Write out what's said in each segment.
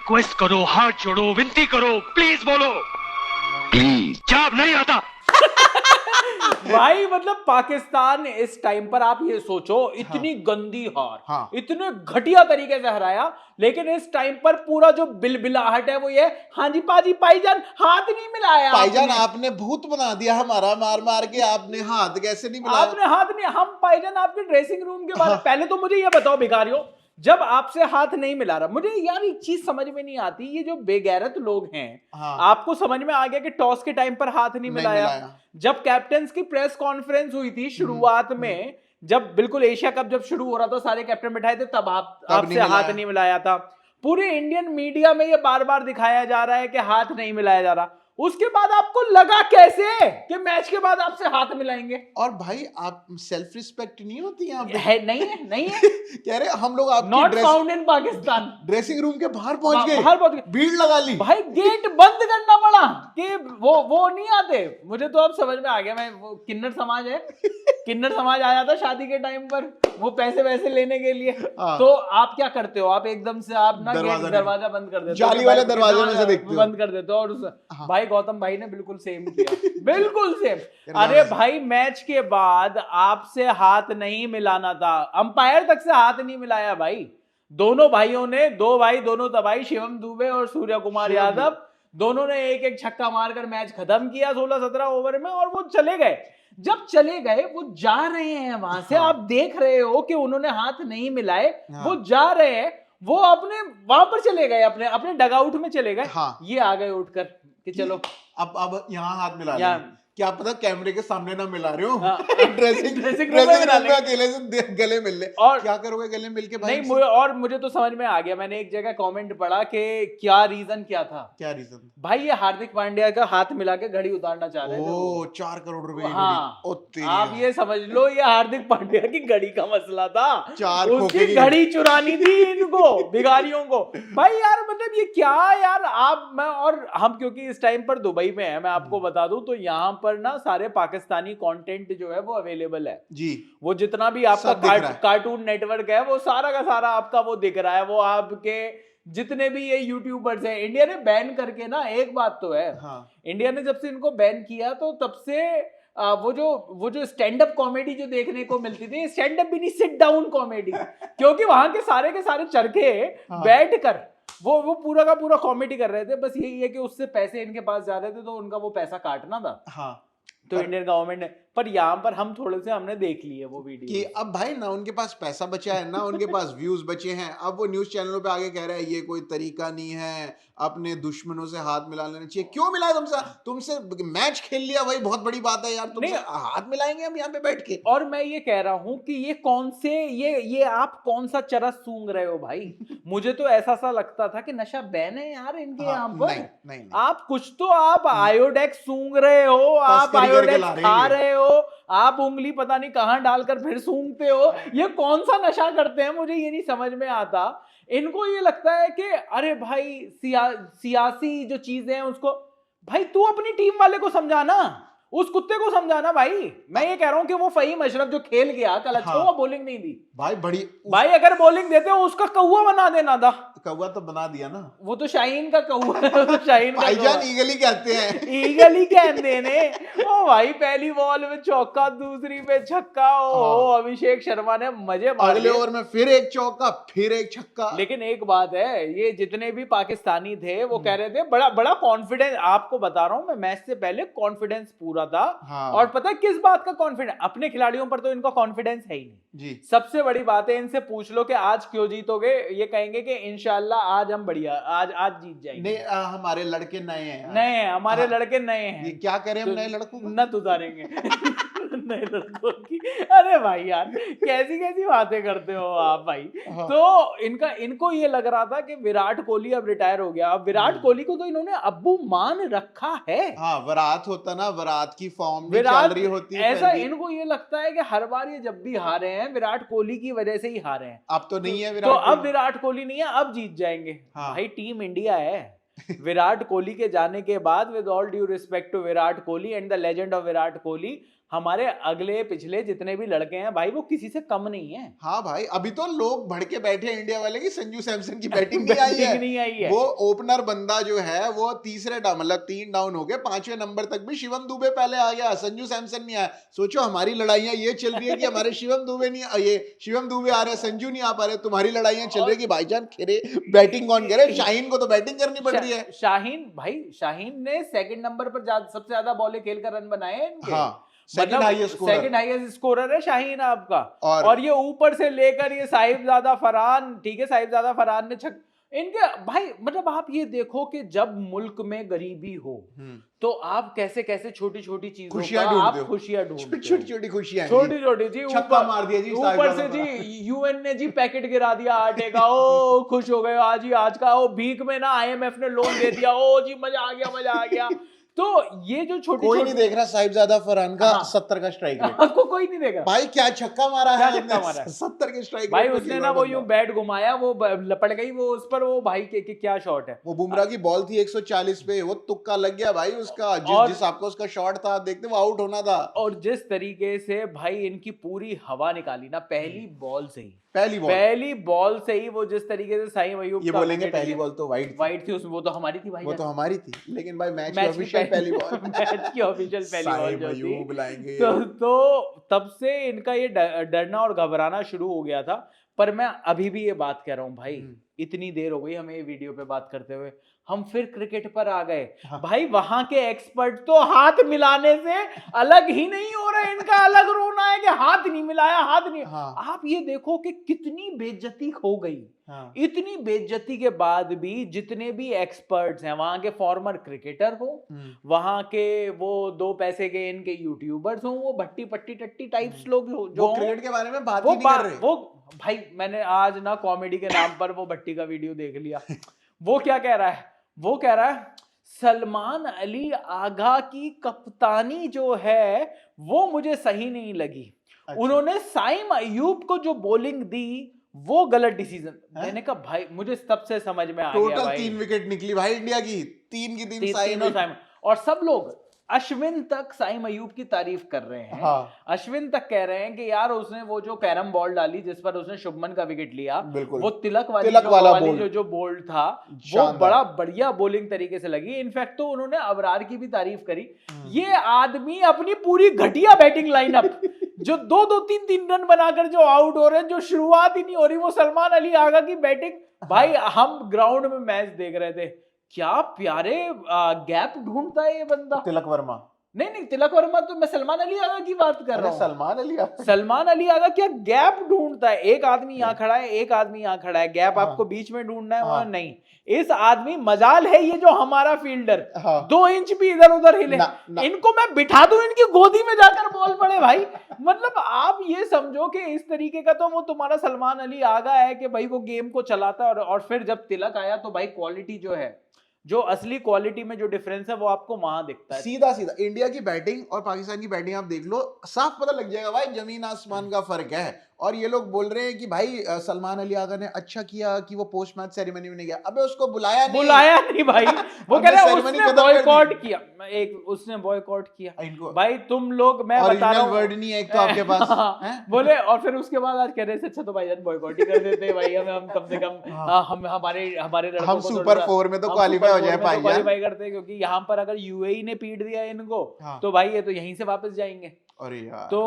Request करो, हाथ जोड़ो, विनती करो, प्लीज बोलो, प्लीज। जवाब नहीं आता। भाई मतलब पाकिस्तान इस टाइम पर आप ये सोचो, इतनी गंदी हार, हाँ। इतने घटिया तरीके से हराया, लेकिन इस टाइम पर पूरा जो बिलबिलाहट है वो ये, हाँ जी पाजी भाईजान हाथ नहीं मिलाया भाईजान आपने। आपने भूत बना दिया हमारा, मार मार के आपने हाथ कैसे नहीं मिलाया? आपने हाथ नहीं, हम भाईजान आपके ड्रेसिंग रूम के बारे हाँ। पहले तो मुझे ये बताओ भिखारियों, जब आपसे हाथ नहीं मिला रहा, मुझे यार एक चीज समझ में नहीं आती, ये जो बेगैरत लोग हैं, हाँ। आपको समझ में आ गया कि टॉस के टाइम पर हाथ नहीं मिलाया। जब कैप्टन की प्रेस कॉन्फ्रेंस हुई थी शुरुआत में, जब बिल्कुल एशिया कप जब शुरू हो रहा था, सारे कैप्टन बिठाए थे, तब आपसे हाथ नहीं मिलाया था। पूरे इंडियन मीडिया में ये बार बार दिखाया जा रहा है कि हाथ नहीं मिलाया जा रहा। उसके बाद आपको लगा कैसे कि मैच के बाद आपसे हाथ मिलाएंगे? और भाई आप सेल्फ रिस्पेक्ट नहीं होती यहाँ पे? है नहीं है कह रहे हम लोग आपकी not found in Pakistan. Dressing room के बाहर पहुंच गए, बाहर पहुंच गए, भीड़ लगा ली भाई गेट बंद करना पड़ा कि वो नहीं आते। मुझे तो अब समझ में आ गया, मैं वो किन्नर समाज है, किन्नर समाज आया था शादी के टाइम पर वो पैसे वैसे लेने के लिए। तो आप क्या करते हो, आप एकदम से आप ना गेट दरवाजा बंद कर देते हो, जाली वाले दरवाजे में से देखते हो, बंद कर देते हो। और भाई गौतम भाई ने बिल्कुल सेम किया, बिल्कुल सेम। अरे भाई मैच के बाद आपसे हाथ नहीं मिलाना था, अंपायर तक से हाथ नहीं मिलाया भाई। दोनों भाइयों ने, दो भाई दोनों दबाई, शिवम दुबे और सूर्य कुमार यादव, दोनों ने एक एक छक्का मारकर मैच खत्म किया 16-17 ओवर में, और वो चले गए। जब चले गए, वो जा रहे हैं वहां से, आप देख रहे हो कि उन्होंने हाथ नहीं मिलाए, वो जा रहे हैं, वो अपने वहां पर चले गए, अपने अपने डगआउट में चले गए। ये आ गए उठकर कि चलो अब यहाँ हाथ मिला लेंगे। क्या पता कैमरे के सामने ना मिला रहे हो, ड्रेसिंग रूम में अकेले से गले मिल ले। और क्या करोगे गले मिल के भाई? नहीं, और मुझे तो समझ में आ गया, मैंने एक जगह कमेंट पढ़ा कि क्या रीजन क्या था। क्या रीजन भाई? ये हार्दिक पांड्या का हाथ मिला के घड़ी उतारना चाह रहे थे। ओ 4 करोड़ रुपए की हाँ, घड़ी। आप ये समझ लो ये हार्दिक पांड्या की घड़ी का मसला था, 4 उसकी घड़ी चुरानी थी इनको भिखारियों को। भाई यार मतलब ये क्या यार, आप मैं और हम क्योंकि इस टाइम पर दुबई में है, मैं आपको बता दूं तो यहाँ पर ना सारे पाकिस्तानी कंटेंट जो है वो अवेलेबल है जी। वो जितना भी आपका कार्टून नेटवर्क है वो सारा का सारा आपका वो दिख रहा है। वो आपके जितने भी ये यूट्यूबर्स हैं, इंडिया ने बैन करके ना, एक बात तो है, इंडिया ने जब से इनको बैन किया तो तब से वो जो स्टैंड अप कॉमेडी जो देखने को मिलती थी, स्टैंड अप भी नहीं, सिट डाउन कॉमेडी, क्योंकि वहां के सारे चरखे बैठकर वो पूरा का पूरा कॉमेडी कर रहे थे। बस यही है कि उससे पैसे इनके पास जा रहे थे तो उनका वो पैसा काटना था। तो इंडियन गवर्नमेंट ने, पर यहाँ पर हम थोड़े से हमने देख लिए वो वीडियो कि अब भाई ना उनके पास पैसा बचा है ना उनके पास व्यूज बचे हैं। अब वो न्यूज चैनलों पे आगे कह रहे हैं ये कोई तरीका नहीं है, अपने दुश्मनों से हाथ मिला लेना चाहिए। क्यों मिलाए? तुमसे मैच खेल लिया, वही बहुत बड़ी बात है यार, तुमसे हाथ मिलाएंगे हम यहाँ पे बैठ के? और मैं ये कह रहा हूँ कि ये कौन से ये आप कौन सा चरस सूंघ रहे हो भाई? मुझे तो ऐसा सा लगता था कि नशा बैन है यार इनके यहाँ पर। नहीं। आप कुछ तो आप आयोडेक्स सूंघ रहे हो, आप आयोडेक्स खा रहे हो, आप उंगली पता नहीं कहां डालकर फिर सूंघते हो। ये कौन सा नशा करते हैं, मुझे ये नहीं समझ में आता। इनको ये लगता है कि अरे भाई सियासी जो चीजें हैं उसको, भाई तू अपनी टीम वाले को समझाना, उस कुत्ते को समझाना भाई। मैं ये कह रहा हूं कि वो फहीम अशरफ जो खेल गया कल, अच्छा हुआ बॉलिंग नहीं दी भाई अगर बॉलिंग देते हो उसका कौवा बना देना था। कौवा तो बना दिया ना, वो तो शाहीन का कौवा है, तो शाहीन का भाईजान ईगल ही कहते हैं, ईगल ही कहते ने। ओ भाई पहली बॉल में चौका, दूसरी पे छक्का, ओ अभिषेक शर्मा ने मजे मार, अगले ओवर में फिर एक चौका, फिर एक छक्का। लेकिन एक बात है, ये जितने भी पाकिस्तानी थे वो कह रहे थे बड़ा कॉन्फिडेंस, आपको बता रहा हूं मैं, मैच से पहले कॉन्फिडेंस पूरा था। और पता है किस बात का कॉन्फिडेंस? अपने खिलाड़ियों पर तो इनका कॉन्फिडेंस है ही नहीं जी। सबसे बड़ी बात है, इनसे पूछ लो कि आज क्यों जीतोगे, ये कहेंगे कि इंशाल्लाह आज हम बढ़िया, आज जीत जाएंगे। नहीं हमारे लड़के नए हैं, हमारे लड़के नए हैं। ये क्या करें हम नए लड़कों को? न उतारेंगे नए लड़कों की। अरे भाई यार कैसी कैसी बातें करते हो आप भाई। तो इनको ये लग रहा था कि विराट कोहली अब रिटायर हो गया। अब विराट कोहली को तो इन्होंने अब्बू मान रखा है। विराट होता ना, विराट की फॉर्म भी चल रही होती है ऐसा इनको ये लगता है कि हर बार ये जब भी हारे हैं विराट कोहली की वजह से ही हारे हैं। अब तो नहीं है विराट, तो अब विराट कोहली नहीं है, अब जीत जाएंगे। भाई टीम इंडिया है। विराट कोहली के जाने के बाद, with all due respect to Virat Kohli and the legend of Virat Kohli, हमारे अगले पिछले जितने भी लड़के हैं भाई वो किसी से कम नहीं है। हाँ भाई, अभी तो लोग भड़के बैठे हैं इंडिया वाले की संजू सैमसन की बैटिंग नहीं आई है। नहीं आई है। वो ओपनर बंदा जो है वो तीसरे डाउन, मतलब 3 डाउन हो गए, 5वें नंबर तक भी शिवम दुबे पहले आ गया, संजू सैमसन नहीं आया। सोचो हमारी लड़ाइयां ये चल रही है कि हमारे शिवम दुबे नहीं, ये शिवम दुबे आ रहे, संजू नहीं आ पा रहे, तुम्हारी लड़ाइयां चल रही है कि भाईजान खेरे बैटिंग कौन करे। शाहीन को तो बैटिंग करनी पड़ रही है। शाहीन ने सेकंड नंबर पर सबसे ज्यादा बॉलें खेलकर रन बनाए हैं इनके। हाँ, सेकंड हाईएस्ट स्कोरर है शाहीन आपका। और ये ऊपर से लेकर ये साहिबजादा फरहान, ठीक है साहिबजादा फरहान ने इनके भाई, मतलब आप ये देखो कि जब मुल्क में गरीबी हो तो आप कैसे कैसे छोटी छोटी चीजों खुशियां का आप ढूंढते हो। खुशियां ढूंढते हो। छोटी छोटी खुशियां, छोटी छोटी जी, छक्का मार दिया जी ऊपर से जी यूएन ने जी पैकेट गिरा दिया आटे का, ओ खुश हो गए आज ही, आज का ओ भीख में ना आईएमएफ ने लोन दे दिया, ओ जी मजा आ गया मजा आ गया। तो ये जो छोटी कोई नहीं देख रहा साहिबजादा फरहान का 70 का स्ट्राइक रेट, आपको कोई नहीं देगा भाई क्या छक्का मारा है, 70 के स्ट्राइक भाई उसने ना वो यूं बैट घुमाया, वो लपट गई वो उस पर, वो भाई के क्या शॉट है। वो बुमराह की बॉल थी 140 पे, वो तुक्का लग गया भाई उसका, जिस आपको उसका शॉट था देखते वो आउट होना था। और जिस तरीके से भाई इनकी पूरी हवा निकाली ना पहली बॉल से ही, पहली बॉल से ही वो जिस तरीके से साईं अयूब, ये बोलेंगे पहली बॉल तो वाइट थी उसमें, वो तो हमारी थी भाई, वो तो हमारी थी, लेकिन भाई मैच की ऑफिशियल पहली बॉल मैच की ऑफिशियल पहली बॉल जो थी बुलाएंगे तो तब से इनका ये डरना और घबराना शुरू हो गया था। पर मैं अभी भी ये बात कह रहा हूँ भाई, इतनी देर हो गई हमें ये वीडियो पे बात करते हुए, हम फिर क्रिकेट पर आ गए। हाँ। भाई वहां के एक्सपर्ट तो हाथ मिलाने से अलग ही नहीं हो रहे, इनका अलग रोना है कि हाथ नहीं मिलाया, हाथ नहीं। हाँ। आप ये देखो कि कितनी बेइज्जती हो गई। हाँ। इतनी बेइज्जती के बाद भी जितने भी एक्सपर्ट्स हैं, वहां के फॉर्मर क्रिकेटर हो, वहां के वो 2 पैसे के इनके यूट्यूबर्स हो, वो भट्टी पट्टी टट्टी टाइप्स लोग हो जो क्रिकेट के बारे में बात ही नहीं कर रहे। वो भाई मैंने आज ना कॉमेडी के नाम पर वो भट्टी का वीडियो देख लिया। वो क्या कह रहा है, वो कह रहा है सलमान अली आगा की कप्तानी जो है वो मुझे सही नहीं लगी। अच्छा। उन्होंने साइम अयूब को जो बॉलिंग दी वो गलत डिसीजन। मैंने कहा भाई मुझे तब से समझ में आ गया भाई, टोटल 3 विकेट निकली भाई इंडिया की, 3 की 3 साइम, और सब लोग अश्विन तक साइम अयूब की तारीफ कर रहे हैं। हाँ। अश्विन तक कह रहे हैं कि यार उसने वो जो कैरम बॉल डाली जिस पर उसने शुभमन का विकेट लिया, वो तिलक वाली जो बोल्ड था वो बड़ा बढ़िया बॉलिंग तरीके से लगी। इनफैक्ट तो उन्होंने अबरार की भी तारीफ करी। ये आदमी अपनी पूरी घटिया बैटिंग लाइनअप जो 2-2 3-3 रन बनाकर जो आउट हो रहे हैं, जो शुरुआत ही नहीं हो रही, वो सलमान अली आगा की बैटिंग। भाई हम ग्राउंड में मैच देख रहे थे, क्या प्यारे गैप ढूंढता है ये बंदा। तिलक वर्मा नहीं तिलक वर्मा तो, मैं सलमान अली आगा की बात कर रहा हूँ। सलमान अली आगा क्या गैप ढूंढता है। एक आदमी यहाँ खड़ा है, एक आदमी यहाँ खड़ा है, गैप आपको बीच में ढूंढना है। वहां नहीं, इस आदमी मजाल है ये जो हमारा फील्डर 2 इंच भी इधर उधर हिले, इनको मैं बिठा दूं इनकी गोदी में जाकर बॉल पड़े भाई। मतलब आप ये समझो कि इस तरीके का तो वो तुम्हारा सलमान अली आगा है कि भाई वो गेम को चलाता है। और फिर जब तिलक आया तो भाई क्वालिटी जो है, जो असली क्वालिटी में जो डिफरेंस है वो आपको वहां दिखता है। सीधा इंडिया की बैटिंग और पाकिस्तान की बैटिंग आप देख लो, साफ पता लग जाएगा भाई, जमीन आसमान का फर्क है। और ये लोग बोल रहे हैं कि भाई सलमान अली आगा ने अच्छा किया कि वो पोस्ट मैच सेरेमनी में नहीं गया। अबे उसको बुलाया नहीं भाई। वो कह रहा है उसने बॉयकॉट किया, उसने बॉयकॉट किया भाई। तुम लोग, मैं बता रहा हूं, वर्ड नहीं है एक तो आपके पास बोले। और फिर उसके बाद आज कह रहे थे अच्छा तो भाई बॉयकॉट ही कर देते भाई, हम कम से कम हमारे हम सुपर 4 में तो क्वालीफाई हो जाए भाई, क्वालीफाई करते, क्योंकि यहाँ पर अगर यूएई ने पीट दिया इनको तो भाई ये तो यहीं से वापस जाएंगे। अरे यार, तो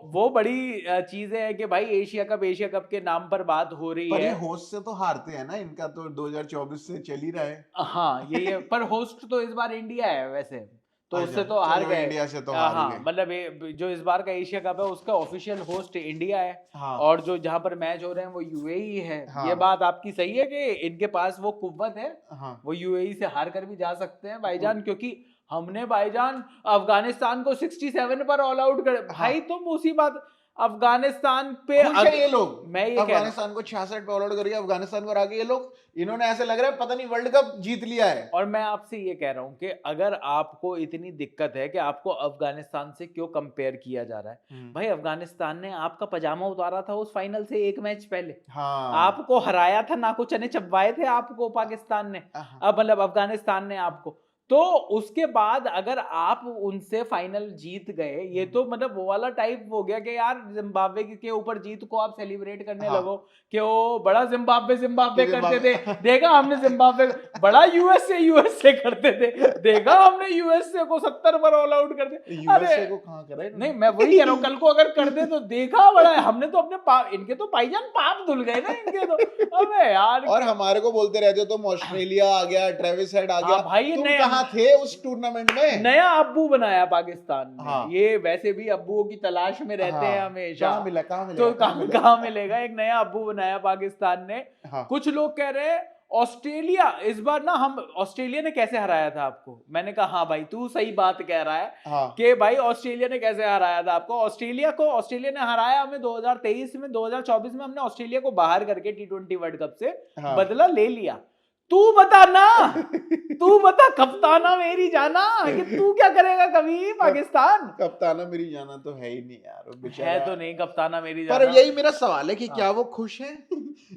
वो बड़ी चीजें हैं कि भाई एशिया कप के नाम पर बात हो रही है। पर ये होस्ट से तो हारते हैं ना, इनका तो 2024 से चल ही रहा है। हाँ ये पर होस्ट तो इस बार इंडिया है वैसे, तो उससे तो हार गए, इंडिया से तो हार गए। मतलब जो इस बार का एशिया कप है उसका ऑफिशियल होस्ट इंडिया है। हाँ। और जो जहां पर मैच हो रहे हैं वो यूएई है। हाँ। ये बात आपकी सही है कि इनके पास वो कुव्वत है। हाँ। वो यूएई से हार कर भी जा सकते हैं भाईजान, क्योंकि हमने भाईजान अफगानिस्तान को 67 पर ऑल आउट कर। भाई तुम उसी बात अफगानिस्तान पे ये लोग, मैं ये अफगानिस्तान को 66 पे ऑल आउट करके अफगानिस्तान पर आके ये लोग, इन्होंने ऐसे लग रहा है पता नहीं वर्ल्ड कप जीत लिया है। और मैं आपसे ये कह रहा हूं कि अगर आपको इतनी दिक्कत है कि आपको अफगानिस्तान से क्यों कंपेयर किया जा रहा है, भाई अफगानिस्तान ने आपका पजामा उतारा था उस फाइनल से 1 मैच पहले। हाँ। आपको हराया था, नाको चने चबवाए थे आपको पाकिस्तान ने, अब मतलब अफगानिस्तान ने आपको। तो उसके बाद अगर आप उनसे फाइनल जीत गए, ये तो मतलब वो वाला टाइप हो गया कि यार जिम्बाब्वे के ऊपर जीत को आप सेलिब्रेट करने हाँ। लगो कि वो बड़ा जिम्बाब्वे तो करते थे, देखा हमने जिम्बाब्वे, बड़ा यूएसए करते थे, देखा हमने यूएसए को 70 पर ऑल आउट कर दिया। यूएसए को कहाँ करा नहीं, मैं वही कह रहा हूँ, कल को अगर कर दे तो देखा बड़ा है, हमने तो अपने इनके तो भाईजान पाप धुल गए ना इनके तो। अबे यार, और हमारे को बोलते रहते हो तुम ऑस्ट्रेलिया आ गया, ट्रेविस हेड आ गया, भाई तुम नया कहाँ थे उस टूर्नामेंट में? नया अब्बू बनाया पाकिस्तान ने। हाँ। ये वैसे भी अब्बुओं की तलाश में रहते हैं हाँ, हमेशा। कहाँ मिला तो कहाँ मिलेगा? एक नया अब्बू बनाया पाकिस्तान ने। हाँ। कुछ लोग कह रहे हैं ऑस्ट्रेलिया इस बार ना, हम ऑस्ट्रेलिया ने कैसे हराया था आपको? मैंने कहा हाँ भाई तू सही बात कह रहा है। हाँ। कि भाई ऑस्ट्रेलिया ने कैसे हराया था आपको? ऑस्ट्रेलिया ने हराया हमें 2023 में, 2024 में हमने ऑस्ट्रेलिया को बाहर करके T20 वर्ल्ड कप से हाँ। बदला ले लिया। तू बता ना, तू बता कप्ताना मेरी जाना, कि तू क्या करेगा कभी पाकिस्तान? कप्ताना मेरी जाना तो है ही नहीं यार, वो बेचारा है तो नहीं कप्ताना मेरी पर जाना। यही मेरा सवाल है कि हाँ। क्या वो खुश है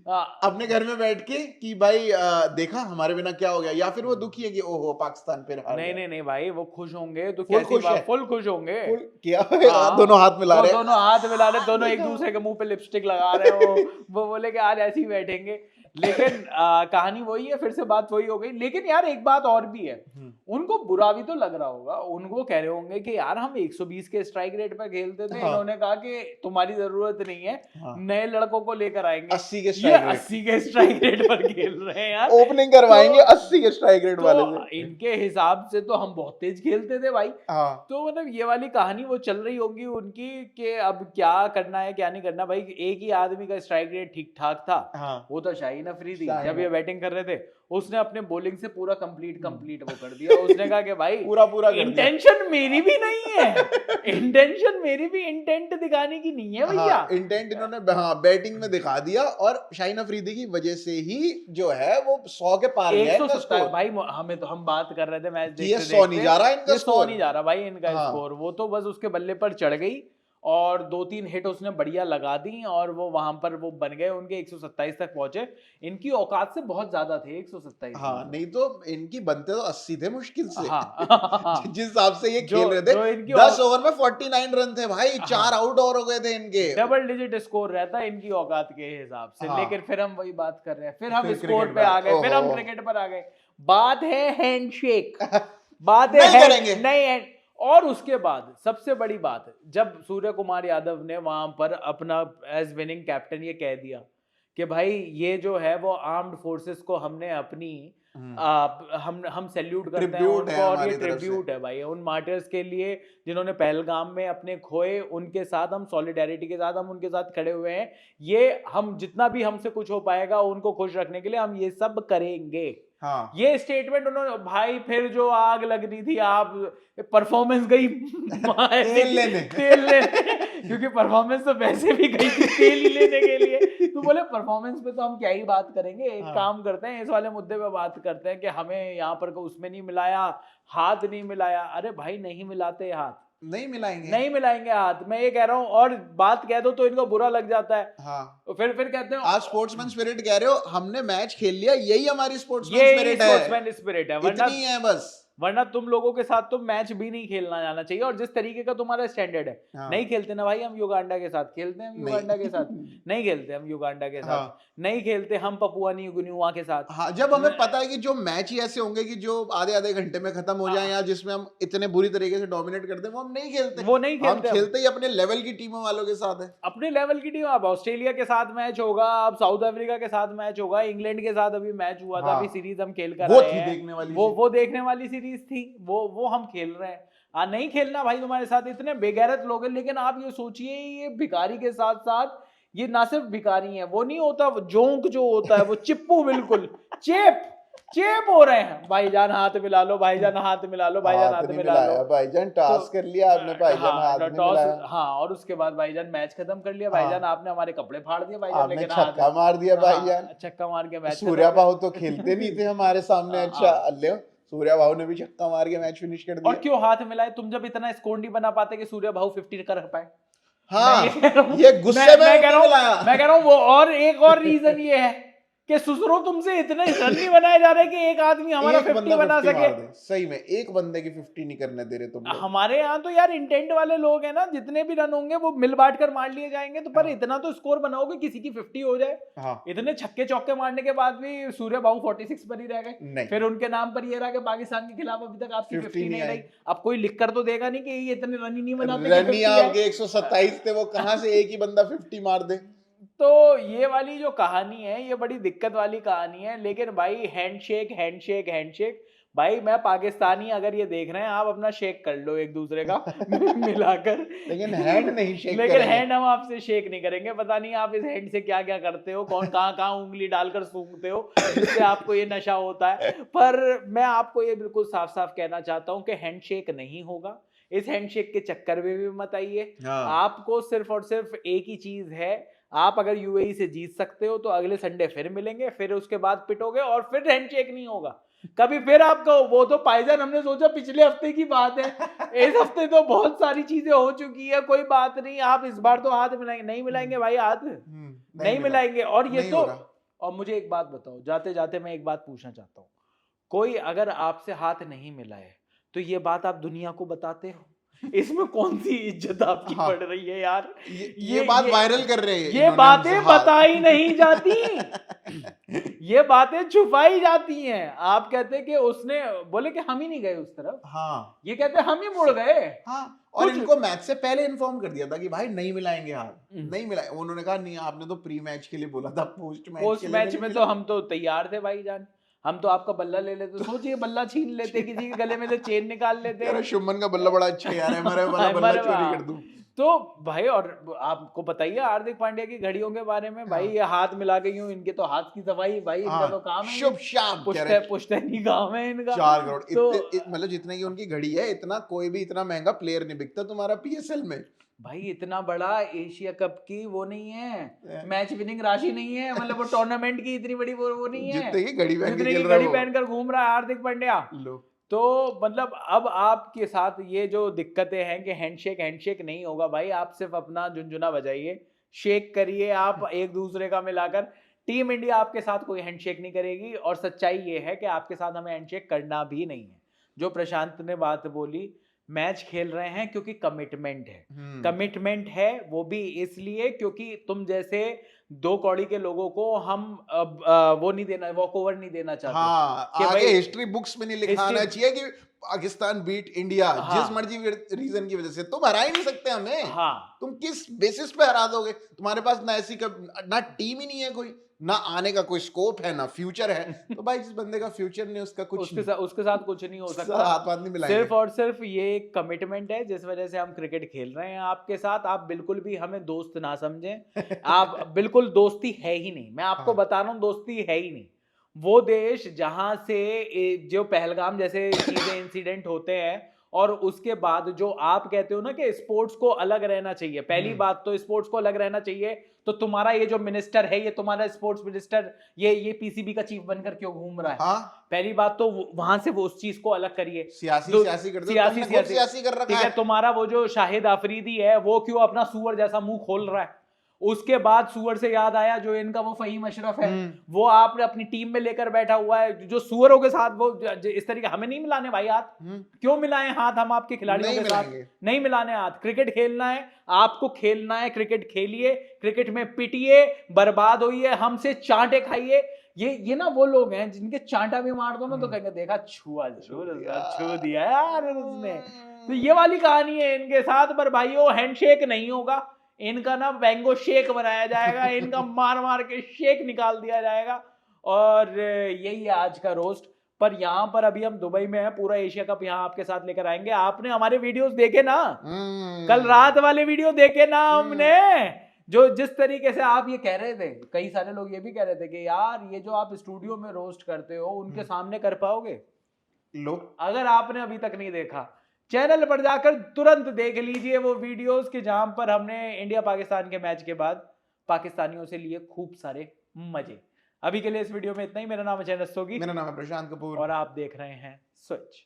हाँ। अपने घर में बैठ के कि भाई देखा हमारे बिना क्या हो गया, या फिर वो दुखी है कि ओहो पाकिस्तान फिर हार नहीं गया? नहीं भाई, वो खुश होंगे तो फुल कैसी खुश बात, है। फुल खुश होंगे। फुल किया हाँ। दोनों हाथ मिला रहे हैं। दोनों हाथ मिला रहे, दोनों एक दूसरे के मुंह पे लिपस्टिक लगा रहे हो। वो बोले कि आज ऐसे ही बैठेंगे। लेकिन कहानी वही है, फिर से बात वही हो गई। लेकिन यार एक बात और भी है, उनको बुरा भी तो लग रहा होगा, उनको कह रहे होंगे कि यार हम 120 के स्ट्राइक रेट पे खेलते थे। हाँ। इन्होंने कहा कि तुम्हारी जरूरत नहीं है, हाँ। नए लड़कों को लेकर आएंगे। 80 के ये स्ट्राइक रेट 80 के स्ट्राइक रेट पर खेल रहे हैं यार। ओपनिंग करवाएंगे तो- 80 के स्ट्राइक रेट वाले तो से। इनके हिसाब से तो हम बहुत तेज खेलते थे भाई। हाँ। तो मतलब ये वाली कहानी वो चल रही होगी उनकी कि अब क्या करना है क्या नहीं करना। भाई एक ही आदमी का स्ट्राइक रेट ठीक ठाक था, हाँ। वो तो शाहीन अफरीदी। शाहीन जब ये बैटिंग कर रहे थे उसने अपने बॉलिंग से पूरा कंप्लीट वो कर दिया। उसने कहा कि भाई पूरा कर दिया। इंटेंशन मेरी भी नहीं है, इंटेंशन मेरी भी इंटेंट दिखाने की नहीं है भैया। हाँ, इंटेंट इन्होंने हाँ बैटिंग में दिखा दिया, और शाहीन अफरीदी की वजह से ही जो है वो 100 के पार गया है इनका 170 स्कोर। भाई, हमें तो हम बात कर रहे थे मैच ये देखते 100 नहीं जा रहा इनका ये 100 स्कोर। नहीं जा रहा भाई इनका हाँ। स्कोर। वो तो बस उसके बल्ले पर चढ़ गई और 2-3 हिट उसने बढ़िया लगा दी और वो वहां पर वो बन गए उनके। 127 तक पहुंचे। इनकी औकात से बहुत ज्यादा थे 127। हाँ, नहीं तो इनकी बनते तो 80 थे मुश्किल से। हाँ। जिस हिसाब से ये जो- खेल रहे जो थे, इनकी 10 ओवर में 49 रन थे भाई, 4 आउट और हो गए थे इनके। डबल डिजिट स्कोर रहता है इनकी औकात के हिसाब से। हाँ। लेकिन फिर हम वही बात कर रहे हैं, फिर हम फिर स्कोर क्रिकेट पे आ पर। गए, फिर हम ओहो। क्रिकेट पर आ गए। बात है हैंडशेक, बात नहीं है करेंगे। नहीं। और उसके बाद सबसे बड़ी बात, जब सूर्य कुमार यादव ने वहां पर अपना एज विनिंग कैप्टन ये कह दिया कि भाई ये जो है वो आर्म्ड फोर्सेस को हमने अपनी हम सैल्यूट करते हैं ट्रिब्यूट है उनको, और हमारी ये तरफ से। ट्रिब्यूट है भाई उन मार्टर्स के लिए जिन्होंने पहलगाम में अपने खोए। उनके साथ हम सॉलिडेरिटी के साथ हम उनके साथ खड़े हुए हैं। ये हम जितना भी हमसे कुछ हो पाएगा उनको खुश रखने के लिए हम ये सब करेंगे। हाँ। ये स्टेटमेंट उन्होंने भाई, फिर जो आग लग रही थी, आप परफॉर्मेंस गई तेल लेने। क्योंकि परफॉर्मेंस तो वैसे भी गई थी तेल ही लेने के लिए। तो बोले परफॉर्मेंस पे तो हम क्या ही बात करेंगे, एक हाँ। काम करते हैं इस वाले मुद्दे पे बात करते हैं कि हमें यहाँ पर उसमें नहीं मिलाया, हाथ नहीं मिलाया। अरे भाई नहीं मिलाते हाथ, नहीं मिलाएंगे, नहीं मिलाएंगे हाथ। मैं ये कह रहा हूँ, और बात कह दो तो इनको बुरा लग जाता है। हाँ। तो फिर कहते हैं आज स्पोर्ट्समैन स्पिरिट कह रहे हो, हमने मैच खेल लिया, यही हमारी स्पोर्ट्समैन ये स्पिरिट है। स्पोर्ट्समैन स्पिरिट है, इतनी है बस। वरना तुम लोगों के साथ तो मैच भी नहीं खेलना जाना चाहिए। और जिस तरीके का तुम्हारा स्टैंडर्ड है, हाँ। नहीं खेलते ना भाई हम युगांडा के साथ, खेलते हैं हम युगांडा के साथ, नहीं खेलते हम युगांडा के साथ, हाँ। नहीं खेलते हम पपुआ न्यू गिनिया के साथ। हाँ, जब हमें पता है कि जो मैच ही ऐसे होंगे कि जो आधे घंटे में खत्म हो जाए, या जिसमें हम इतने बुरी तरीके से डोमिनेट करते हैं, वो हम नहीं खेलते। वो नहीं हम खेलते। खेलते ही अपने लेवल की टीमों वालों के साथ है। अपने लेवल की टीम। अब ऑस्ट्रेलिया के साथ मैच होगा, अब साउथ अफ्रीका के साथ मैच होगा, इंग्लैंड के साथ अभी मैच हुआ था, हाँ। अभी सीरीज हम खेल कर वो आए थी हैं। देखने वाली वो देखने वाली सीरीज थी, वो हम खेल रहे हैं। नहीं खेलना भाई तुम्हारे साथ, इतने बेगैरत लोग हैं। लेकिन आप ये सोचिए, ये भिखारी के साथ साथ ये ना सिर्फ भिखारी हैं, वो नहीं होता वो जोंक जो होता है, वो चिप्पू बिल्कुल चेप हो रहे हैं। भाईजान हाथ मिला लो, भाईजान हाथ मिला लो, भाईजान हाथ मिला लो। भाईजान टॉस कर लिया आपने, भाईजान हाथ नहीं मिलाया। हाँ, और उसके बाद भाईजान मैच खत्म कर लिया, भाईजान आपने हमारे कपड़े फाड़ दिए, भाईजान आपने लेकिन छक्का मार दिया भाईजान। छक्का मार के मैच। सूर्या भाऊ तो खेलते नहीं थे हमारे सामने। अच्छा अल्ले, सूर्या भाऊ ने भी छक्का मार के मैच फिनिश कर दिया। और क्यों हाथ मिलाए? तुम जब इतना स्कोर नहीं बना पाते कि सूर्या भाऊ 50 कर पाए। हाँ, ये गुस्से में मैं कह रहा हूँ, मिलाया। मैं कह रहा हूँ वो। और एक और रीजन ये है कि ससुरो तुमसे इतने रन नहीं बनाए जा रहे कि एक आदमी हमारा एक 50 बंदा बना 50 सके। मार दे, सही में एक बंदे की 50 नहीं करने दे रहे तुम लोग। हमारे यहाँ तो यार इंटेंट वाले लोग हैं ना, जितने भी रन होंगे वो मिल बांट कर मार लिए जाएंगे, तो पर हाँ। इतना तो स्कोर बनाओगे किसी की 50 हो जाए। हाँ इतने छक्के चौके मारने के बाद भी सूर्य बाबू 46 पर ही रह गए। नहीं, फिर उनके नाम पर ये रहा कि पाकिस्तान के खिलाफ अभी तक आपकी 50 50 नहीं नहीं रही। आई। अब कोई लिख कर तो देगा नहीं कि ये इतने रन ही नहीं बनाते कि रन 50 ही आए। आपके 127 थे, वो कहां से एक ही बंदा 50 मार दे। तो ये वाली जो कहानी है ये बड़ी दिक्कत वाली कहानी है। लेकिन भाई हैंडशेक हैंडशेक हैंडशेक, भाई मैं पाकिस्तानी अगर ये देख रहे हैं आप अपना शेक कर लो एक दूसरे का मिलाकर, लेकिन हैंड नहीं शेक लेकिन करेंगे। हैंड हम आपसे शेक नहीं करेंगे। पता नहीं आप इस हैंड से क्या क्या करते हो, कौन कहाँ कहाँ उंगली डालकर सूंघते हो जिससे आपको ये नशा होता है। पर मैं आपको ये बिल्कुल साफ साफ कहना चाहता हूँ कि हैंडशेक नहीं होगा। इस हैंडशेक के चक्कर में भी मत आइए। हाँ। आपको सिर्फ और सिर्फ एक ही चीज है, आप अगर यूएई से जीत सकते हो तो अगले संडे फिर मिलेंगे, फिर उसके बाद पिटोगे और फिर हैंडशेक नहीं होगा कभी फिर आपको। वो तो पाइजन हमने सोचा पिछले हफ्ते की बात है, इस हफ्ते तो बहुत सारी चीजें हो चुकी है, कोई बात नहीं। आप इस बार तो हाथ मिलाएंगे, नहीं मिलाएंगे भाई हाथ, नहीं मिलाएंगे। और ये नहीं तो, हो रहा। और मुझे एक बात बताओ, जाते जाते मैं एक बात पूछना चाहता हूँ, कोई अगर आपसे हाथ नहीं मिलाए तो ये बात आप दुनिया को बताते हो, इसमें कौन सी इज्जत आपकी हाँ। बढ़ रही है यार? ये बात वायरल कर रहे हैं, ये बातें बताई नहीं जाती, ये बातें छुपाई जाती हैं। आप कहते हैं कि उसने बोले कि हम ही नहीं गए उस तरफ, हाँ ये कहते हैं हम ही मुड़ गए। हाँ, और कुछ- इनको मैच से पहले इन्फॉर्म कर दिया था कि भाई नहीं मिलाएंगे हाथ, नहीं मिलाए। उन्होंने कहा नहीं आपने तो प्री मैच के लिए बोला था, पोस्ट मैच पोस्ट मैच में तो हम तो तैयार थे भाईजान, हम तो आपका बल्ला ले लेते, सोचिए बल्ला छीन लेते, किसी के गले में से चेन निकाल लेते। यार शुभमन का बल्ला बड़ा अच्छा यार है, हमारे वाला बल्ला चोरी कर दूं। तो भाई, और आपको बताइए हार्दिक पांड्या की घड़ियों के बारे में, भाई ये हाथ मिला के यूं, इनके तो हाथ की सफाई, भाई इनका तो काम है, शुभ शाम पुश्तैनी काम है इनका। 4 करोड़ तो मतलब जितने की उनकी घड़ी है, इतना कोई भी इतना महंगा प्लेयर नहीं बिकता तुम्हारा पीएसएल में। भाई इतना बड़ा एशिया कप की वो नहीं है, मैच विनिंग राशि नहीं है, मतलब वो टूर्नामेंट की इतनी बड़ी वो नहीं है जितने की घड़ी पहन के जितने की खेल रहा है घड़ी वो। पहनकर घूम रहा है हार्दिक पांड्या। लो तो मतलब अब आपके साथ ये जो दिक्कतें हैं कि हैंडशेक हैंडशेक नहीं होगा भाई, आप सिर्फ अपना झुनझुना बजाइए, शेक करिए आप एक दूसरे का मिलाकर। टीम इंडिया आपके साथ कोई हैंडशेक नहीं करेगी, और सच्चाई ये है कि आपके साथ हमें हैंडशेक करना भी नहीं है। जो प्रशांत ने बात बोली, मैच खेल रहे हैं क्योंकि कमिटमेंट है, कमिटमेंट है वो भी इसलिए क्योंकि तुम जैसे 2 कौड़ी के लोगों को हम वो नहीं देना, वॉक ओवर नहीं देना चाहते। हाँ, कि आगे भाई हिस्ट्री बुक्स में नहीं लिखा आना चाहिए कि पाकिस्तान बीट इंडिया हाँ। जिस मर्जी रीजन की वजह से। तुम हरा ही नहीं सकते हमें। हाँ, तुम किस बेसिस पे हरा दोगे? तुम्हारे पास ना ऐसी ना टीम ही नहीं है कोई, ना आने का कोई स्कोप है, ना फ्यूचर है। तो भाई जिस बंदे का फ्यूचर नहीं उसका कुछ उसके साथ कुछ नहीं हो सकता। हाथ नहीं मिलाएंगे। सिर्फ और सिर्फ ये एक कमिटमेंट है जिस वजह से हम क्रिकेट खेल रहे हैं आपके साथ। आप बिल्कुल भी हमें दोस्त ना समझें, आप बिल्कुल दोस्ती है ही नहीं, मैं आपको बता रहा हूँ दोस्ती है ही नहीं। वो देश जहां से जो पहलगाम जैसे चीजें इंसिडेंट होते हैं, और उसके बाद जो आप कहते हो ना कि स्पोर्ट्स को अलग रहना चाहिए, पहली बात तो स्पोर्ट्स को अलग रहना चाहिए, तो तुम्हारा ये जो मिनिस्टर है, ये तुम्हारा स्पोर्ट्स मिनिस्टर, ये पीसीबी का चीफ बनकर क्यों घूम रहा है? हाँ? पहली बात तो वहां से वो उस चीज को अलग करिए। सियासी कर दो, सियासी कर रखा है। तुम्हारा वो जो शाहिद आफरीदी है वो क्यों अपना सुअर जैसा मुंह खोल रहा है? उसके बाद सुअर से याद आया जो इनका वो फहीम अशरफ है, वो आपने अपनी टीम में लेकर बैठा हुआ है, जो सुअरों के साथ वो इस तरीके। हमें नहीं मिलाने भाई हाथ, क्यों मिलाएं हाथ हम आपके खिलाड़ियों के साथ? नहीं मिलाने हाथ। क्रिकेट खेलना है, आपको खेलना है, क्रिकेट खेलिए, क्रिकेट में पिटिए, बर्बाद होइए, हमसे चांटे खाइए। ये ना वो लोग हैं जिनके चांटा भी मार दो ना तो कहेंगे देखा छुआ छू दिया यार उसने। तो ये वाली कहानी है इनके साथ। पर भाइयों हैंडशेक नहीं होगा, इनका ना मैंगो शेक बनाया जाएगा, इनका मार मार के शेक निकाल दिया जाएगा। और यही है आज का रोस्ट। पर यहाँ पर अभी हम दुबई में हैं, पूरा एशिया कप यहाँ आपके साथ लेकर आएंगे। आपने हमारे वीडियोस देखे ना, कल रात वाले वीडियो देखे ना हमने, जो जिस तरीके से आप ये कह रहे थे, कई सारे लोग ये भी कह रहे थे कि यार ये जो आप स्टूडियो में रोस्ट करते हो उनके सामने कर पाओगे? लो, अगर आपने अभी तक नहीं देखा, चैनल पर जाकर तुरंत देख लीजिए वो वीडियोस के जहां पर हमने इंडिया पाकिस्तान के मैच के बाद पाकिस्तानियों से लिए खूब सारे मजे। अभी के लिए इस वीडियो में इतना ही। मेरा नाम है चैनल सोगी, मेरा नाम है प्रशांत कपूर, और आप देख रहे हैं स्विच।